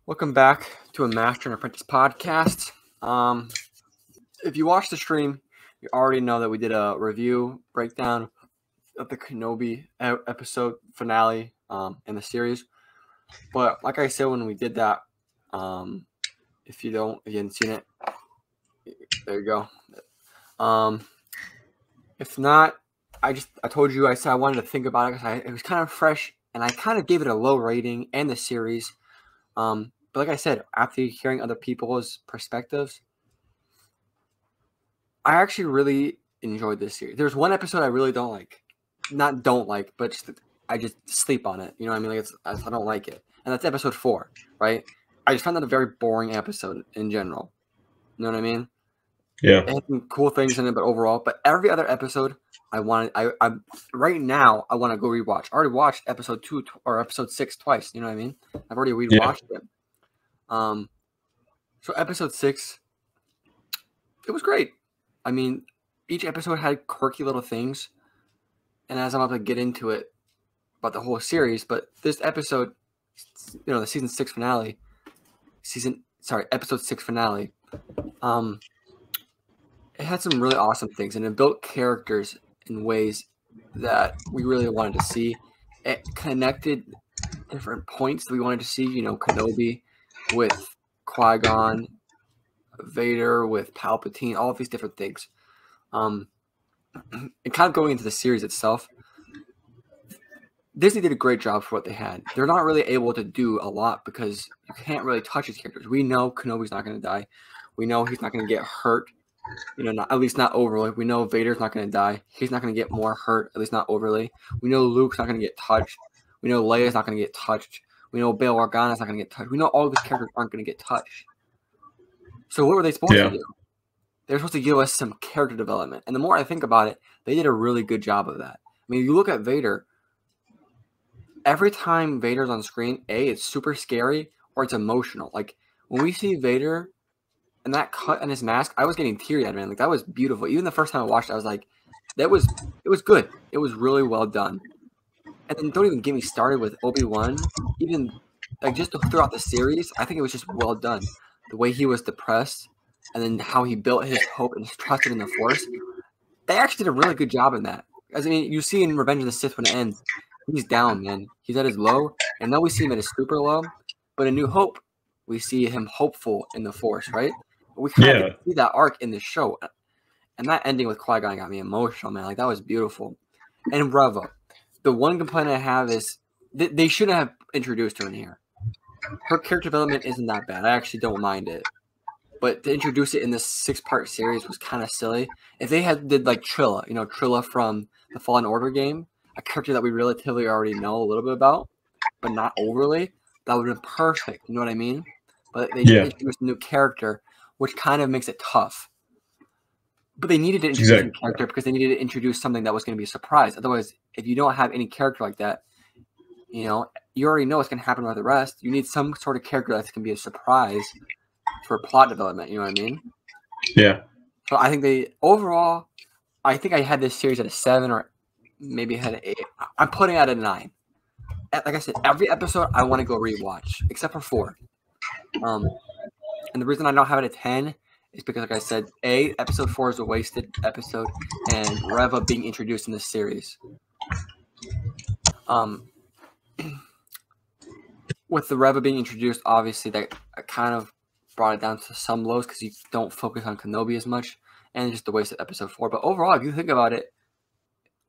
Welcome back to a Master and Apprentice podcast. If you watched the stream, you already know that we did a review breakdown of the Kenobi episode finale in the series. But like I said when we did that, if you hadn't seen it, there you go. If not, I told you, I said I wanted to think about it because it was kind of fresh, and I kind of gave it a low rating and the series. But like I said, after hearing other people's perspectives, I actually really enjoyed this series. There's one episode I really don't like. Not don't like, but I just sleep on it. You know what I mean? Like I don't like it. And that's episode 4, right? I just found that a very boring episode in general. You know what I mean? Yeah. It had some cool things in it, but overall, every other episode, I right now I want to go rewatch. I already watched episode 2 or episode 6 twice. You know what I mean? I've already rewatched it. So episode 6, it was great. I mean, each episode had quirky little things, and as I'm about to get into it about the whole series, but this episode, you know, the episode 6 finale, it had some really awesome things, and it built characters in ways that we really wanted to see. It connected different points that we wanted to see, you know, Kenobi with Qui-Gon, Vader with Palpatine, all of these different things. And kind of going into the series itself, Disney did a great job for what they had. They're not really able to do a lot because you can't really touch these characters. We know Kenobi's not going to die. We know he's not going to get hurt. You know, at least not overly. We know Vader's not going to die. He's not going to get more hurt, at least not overly. We know Luke's not going to get touched. We know Leia's not going to get touched. We know Bail Organa's not going to get touched. We know all these characters aren't going to get touched. So what were they supposed to do? They were supposed to give us some character development. And the more I think about it, they did a really good job of that. I mean, you look at Vader. Every time Vader's on screen, it's super scary or it's emotional. Like, when we see Vader and that cut on his mask, I was getting teary-eyed, man. Like, that was beautiful. Even the first time I watched it, I was like, it was good. It was really well done. And then don't even get me started with Obi-Wan. Even, like, just throughout the series, I think it was just well done. The way he was depressed and then how he built his hope and trusted in the Force. They actually did a really good job in that. I mean, you see in Revenge of the Sith when it ends, he's down, man. He's at his low, and now we see him at his super low. But in New Hope, we see him hopeful in the Force, right? We kind of see that arc in the show. And that ending with Qui-Gon got me emotional, man. Like, that was beautiful. And Reva. The one complaint I have is they shouldn't have introduced her in here. Her character development isn't that bad. I actually don't mind it. But to introduce it in this 6-part series was kind of silly. If they did like Trilla, you know, Trilla from the Fallen Order game, a character that we relatively already know a little bit about, but not overly, that would have been perfect. You know what I mean? But they introduced a new character, which kind of makes it tough. But they needed to introduce a character because they needed to introduce something that was going to be a surprise. Otherwise, if you don't have any character like that, you know, you already know what's going to happen with the rest. You need some sort of character that's going to be a surprise for plot development. You know what I mean? Yeah. So I think I think I had this series at a 7 or maybe had an 8. I'm putting it at a 9. Like I said, every episode I want to go rewatch, except for 4. And the reason I don't have it at 10 is because, like I said, episode 4 is a wasted episode, and Reva being introduced in this series. With the Reva being introduced, obviously that kind of brought it down to some lows because you don't focus on Kenobi as much, and just the wasted episode 4. But overall, if you think about it,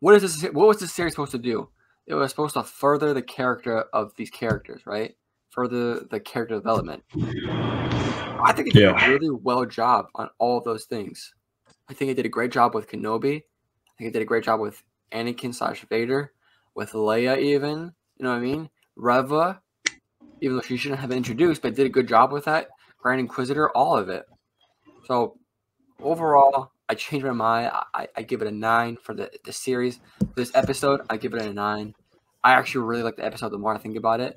what was this series supposed to do? It was supposed to further the character of these characters, right? Further the character development. I think it did a really well job on all of those things. I think it did a great job with Kenobi. I think it did a great job with Anakin/Vader, with Leia even. You know what I mean? Reva, even though she shouldn't have been introduced, but did a good job with that. Grand Inquisitor, all of it. So overall, I changed my mind. I give it a 9 for the series. For this episode, I give it a 9. I actually really like the episode the more I think about it.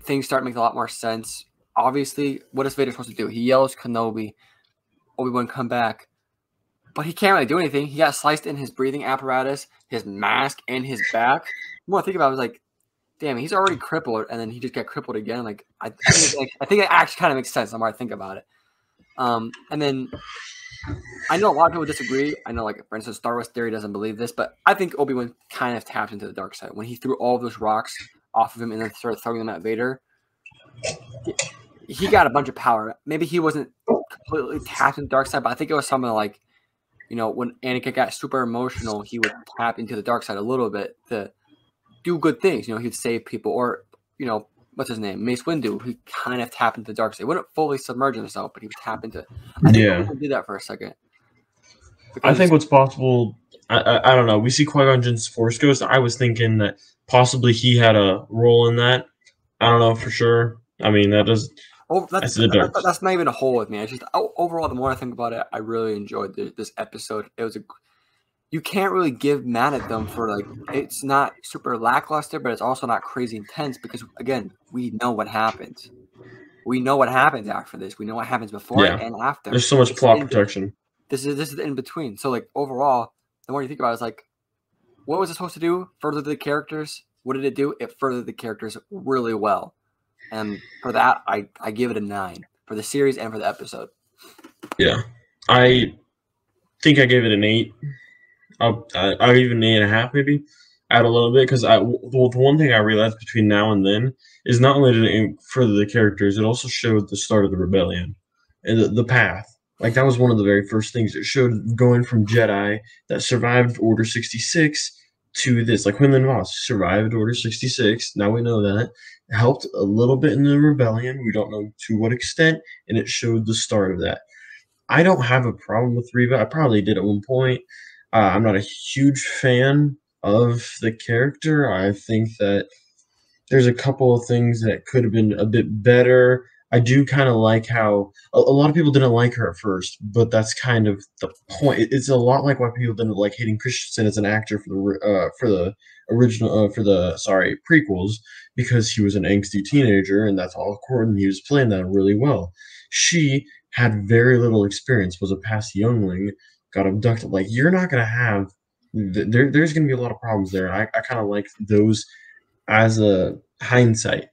Things start making a lot more sense. Obviously, what is Vader supposed to do? He yells Kenobi, Obi-Wan, come back. But he can't really do anything. He got sliced in his breathing apparatus, his mask, and his back. The more I think about it, I was like, damn, he's already crippled, and then he just got crippled again. Like I think it actually kind of makes sense the more I think about it. And then I know a lot of people disagree. I know, like, for instance, Star Wars Theory doesn't believe this, but I think Obi-Wan kind of tapped into the dark side when he threw all those rocks off of him and then started throwing them at Vader. He got a bunch of power. Maybe he wasn't completely tapped into the dark side, but I think it was something like, when Anakin got super emotional, he would tap into the dark side a little bit to do good things. He'd save people, or what's his name, Mace Windu. He kind of tapped into the dark side. He wouldn't fully submerge himself, but he would tap into it. I think Obi-Wan did that for a second. I think what's possible, I don't know. We see Qui-Gon Jinn's Force Ghost. I was thinking that possibly he had a role in that. I don't know for sure. I mean, that does. That's not even a hole with me. It's just overall, the more I think about it, I really enjoyed this episode. It was you can't really give mad at them for, like, it's not super lackluster, but it's also not crazy intense because, again, we know what happens. We know what happens after this. We know what happens before and after. There's so much plot protection. This is the in between. So, like, overall, the more you think about it, it's like, what was it supposed to do? Further the characters. What did it do? It furthered the characters really well. And for that, I give it a 9 for the series and for the episode. Yeah. I think I gave it an 8. I'll even 8.5 maybe. Add a little bit because the one thing I realized between now and then is not only did it further the characters, it also showed the start of the rebellion and the path. Like, that was one of the very first things it showed, going from Jedi that survived Order 66 to this. Like, Quinlan Vos survived Order 66. Now we know that. It helped a little bit in the rebellion. We don't know to what extent, and it showed the start of that. I don't have a problem with Reva. I probably did at one point. I'm not a huge fan of the character. I think that there's a couple of things that could have been a bit better. I do kind of like how a lot of people didn't like her at first, but that's kind of the point. It's a lot like why people didn't like Hayden Christensen as an actor for the original prequels, because he was an angsty teenager, and that's all according. He was playing that really well. She had very little experience, was a past youngling, got abducted. Like, you're not gonna have there's gonna be a lot of problems there. I kind of like those as a hindsight.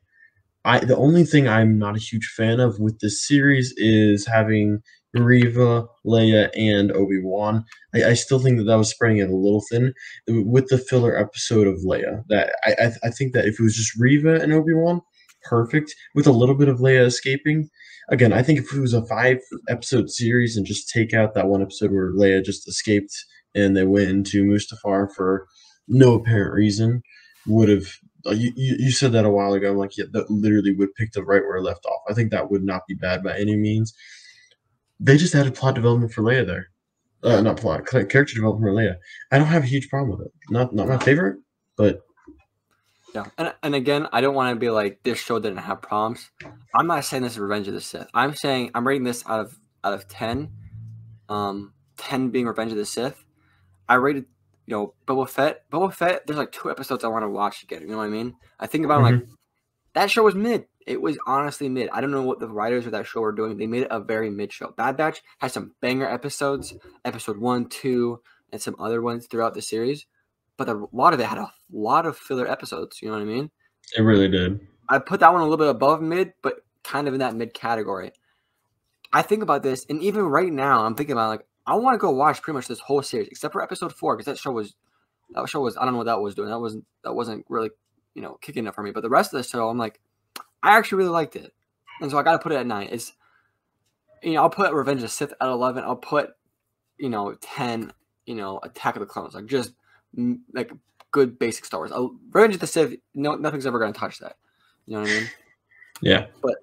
The only thing I'm not a huge fan of with this series is having Reva, Leia, and Obi-Wan. I still think that was spreading it a little thin with the filler episode of Leia. That I think that if it was just Reva and Obi-Wan, perfect. With a little bit of Leia escaping. Again, I think if it was a 5-episode series and just take out that one episode where Leia just escaped and they went into Mustafar for no apparent reason, would have. You said that a while ago. I'm like, yeah, that literally would pick up right where it left off. I think that would not be bad by any means. They just added plot development for Leia there. Not plot, character development for Leia. I don't have a huge problem with it. Not my favorite, but yeah. And again, I don't want to be like, this show didn't have problems. I'm not saying this is Revenge of the Sith. I'm saying I'm rating this out of 10. 10 being Revenge of the Sith. I rated, Boba Fett. Boba Fett, there's like 2 episodes I want to watch again. You know what I mean? I think about it, like, that show was mid. It was honestly mid. I don't know what the writers of that show were doing. They made it a very mid show. Bad Batch has some banger episodes, episode 1, 2, and some other ones throughout the series. But a lot of it had a lot of filler episodes. You know what I mean? It really did. I put that one a little bit above mid, but kind of in that mid category. I think about this, and even right now, I'm thinking about, like, I want to go watch pretty much this whole series, except for episode 4, because that show was I don't know what that was doing. That wasn't really, kicking it for me. But the rest of the show, I'm like, I actually really liked it, and so I got to put it at 9. It's, I'll put Revenge of the Sith at 11. I'll put, 10, Attack of the Clones, like, just like good basic Star Wars. Revenge of the Sith, nothing's ever going to touch that. You know what I mean? Yeah. But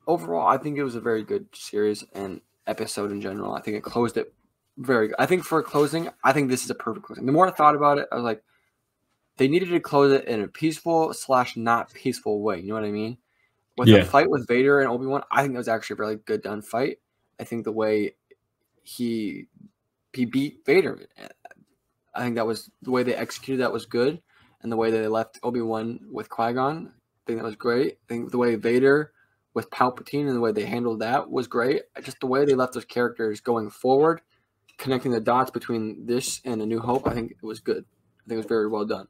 overall, I think it was a very good series and episode in general. I think it closed it very good. I think for closing, I think this is a perfect closing. The more I thought about it, I was like, they needed to close it in a peaceful / not peaceful way. You know what I mean? With the fight with Vader and Obi-Wan, I think it was actually a really good done fight. I think the way he beat Vader, I think that was the way they executed that was good, and the way they left Obi-Wan with Qui-Gon, I think that was great. I think the way Vader with Palpatine and the way they handled that was great. Just the way they left those characters going forward, connecting the dots between this and A New Hope, I think it was good. I think it was very well done.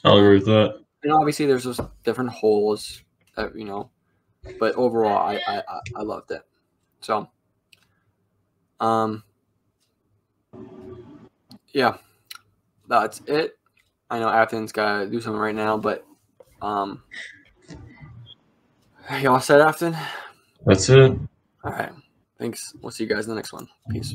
I'll agree with that. And obviously, there's those different holes, that, but overall, I loved it. So, yeah, that's it. I know Afton's got to do something right now, but you all set, Afton? That's it. All right. Thanks. We'll see you guys in the next one. Peace.